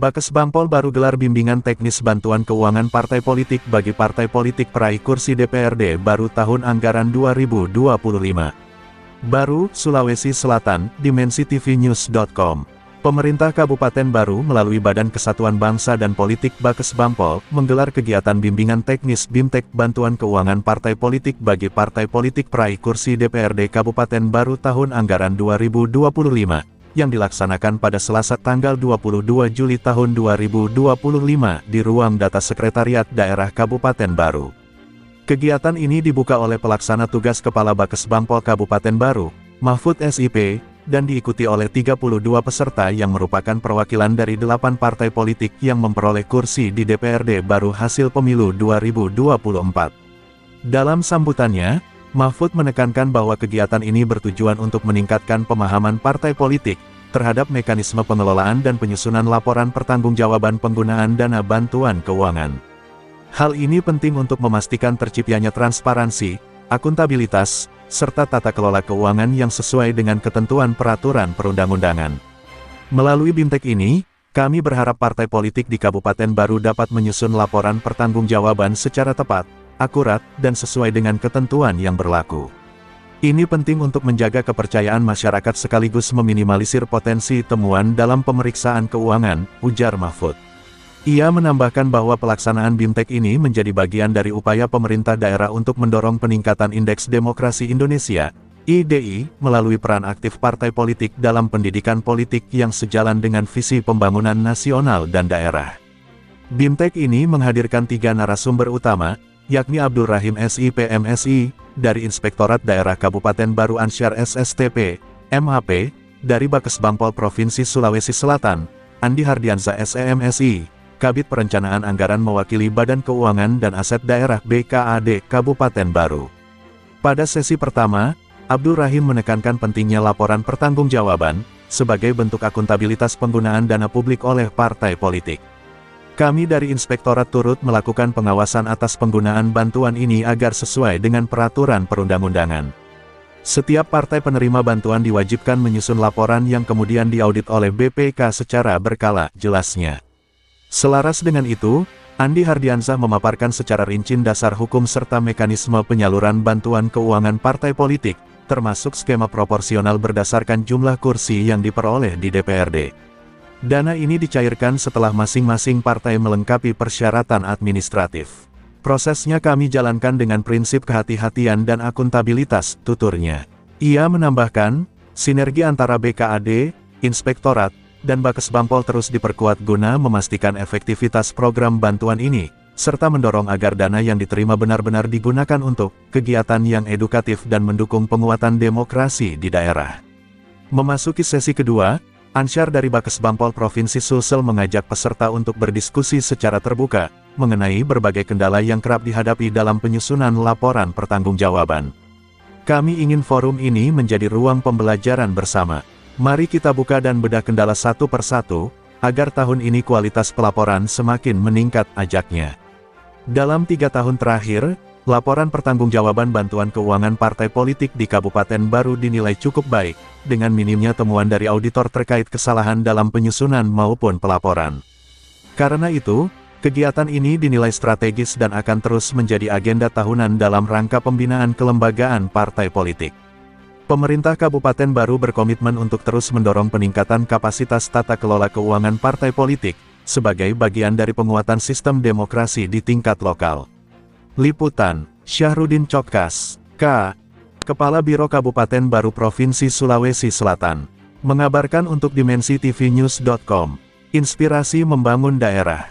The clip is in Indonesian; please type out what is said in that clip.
Bakesbampol baru gelar bimbingan teknis bantuan keuangan partai politik bagi partai politik peraih kursi DPRD baru tahun anggaran 2025. Baru, Sulawesi Selatan, dimensitv-news.com. Pemerintah Kabupaten Baru melalui Badan Kesatuan Bangsa dan Politik Bakesbampol menggelar kegiatan bimbingan teknis BIMTEK bantuan keuangan partai politik bagi partai politik peraih kursi DPRD Kabupaten Baru tahun anggaran 2025 yang dilaksanakan pada Selasa tanggal 22 Juli tahun 2025 di ruang data Sekretariat Daerah Kabupaten Baru. Kegiatan ini dibuka oleh Pelaksana Tugas Kepala Bakesbampol Kabupaten Baru, Mahfud SIP, dan diikuti oleh 32 peserta yang merupakan perwakilan dari 8 partai politik yang memperoleh kursi di DPRD Baru hasil pemilu 2024. Dalam sambutannya, Mahfud menekankan bahwa kegiatan ini bertujuan untuk meningkatkan pemahaman partai politik terhadap mekanisme pengelolaan dan penyusunan laporan pertanggungjawaban penggunaan dana bantuan keuangan. Hal ini penting untuk memastikan terciptanya transparansi, akuntabilitas, serta tata kelola keuangan yang sesuai dengan ketentuan peraturan perundang-undangan. Melalui BIMTEK ini, kami berharap partai politik di Kabupaten Baru dapat menyusun laporan pertanggungjawaban secara tepat, akurat, dan sesuai dengan ketentuan yang berlaku. Ini penting untuk menjaga kepercayaan masyarakat sekaligus meminimalisir potensi temuan dalam pemeriksaan keuangan, ujar Mahfud. Ia menambahkan bahwa pelaksanaan BIMTEK ini menjadi bagian dari upaya pemerintah daerah untuk mendorong peningkatan Indeks Demokrasi Indonesia, IDI, melalui peran aktif partai politik dalam pendidikan politik yang sejalan dengan visi pembangunan nasional dan daerah. BIMTEK ini menghadirkan 3 narasumber utama, yakni Abdul Rahim SIP MSI, dari Inspektorat Daerah Kabupaten Baru Ansyar SSTP, MHP, dari Bakesbampol Provinsi Sulawesi Selatan, Andi Hardiansa SEMSI, Kabid Perencanaan Anggaran mewakili Badan Keuangan dan Aset Daerah BKAD Kabupaten Baru. Pada sesi pertama, Abdul Rahim menekankan pentingnya laporan pertanggungjawaban, sebagai bentuk akuntabilitas penggunaan dana publik oleh partai politik. Kami dari Inspektorat turut melakukan pengawasan atas penggunaan bantuan ini agar sesuai dengan peraturan perundang-undangan. Setiap partai penerima bantuan diwajibkan menyusun laporan yang kemudian diaudit oleh BPK secara berkala, jelasnya. Selaras dengan itu, Andi Hardiansyah memaparkan secara rinci dasar hukum serta mekanisme penyaluran bantuan keuangan partai politik, termasuk skema proporsional berdasarkan jumlah kursi yang diperoleh di DPRD. Dana ini dicairkan setelah masing-masing partai melengkapi persyaratan administratif. Prosesnya kami jalankan dengan prinsip kehati-hatian dan akuntabilitas, tuturnya. Ia menambahkan, sinergi antara BKAD, Inspektorat, dan Bakesbampol terus diperkuat guna memastikan efektivitas program bantuan ini, serta mendorong agar dana yang diterima benar-benar digunakan untuk kegiatan yang edukatif dan mendukung penguatan demokrasi di daerah. Memasuki sesi kedua, Ansyar dari Bakesbampol Provinsi Sulsel mengajak peserta untuk berdiskusi secara terbuka, mengenai berbagai kendala yang kerap dihadapi dalam penyusunan laporan pertanggungjawaban. Kami ingin forum ini menjadi ruang pembelajaran bersama. Mari kita buka dan bedah kendala satu persatu, agar tahun ini kualitas pelaporan semakin meningkat, ajaknya. Dalam 3 tahun terakhir, laporan pertanggungjawaban bantuan keuangan partai politik di Kabupaten Baru dinilai cukup baik, dengan minimnya temuan dari auditor terkait kesalahan dalam penyusunan maupun pelaporan. Karena itu, kegiatan ini dinilai strategis dan akan terus menjadi agenda tahunan dalam rangka pembinaan kelembagaan partai politik. Pemerintah Kabupaten Baru berkomitmen untuk terus mendorong peningkatan kapasitas tata kelola keuangan partai politik, sebagai bagian dari penguatan sistem demokrasi di tingkat lokal. Liputan, Syahrudin Cokkas, K. Kepala Biro Kabupaten Baru Provinsi Sulawesi Selatan, mengabarkan untuk dimensitv-news.com, inspirasi membangun daerah.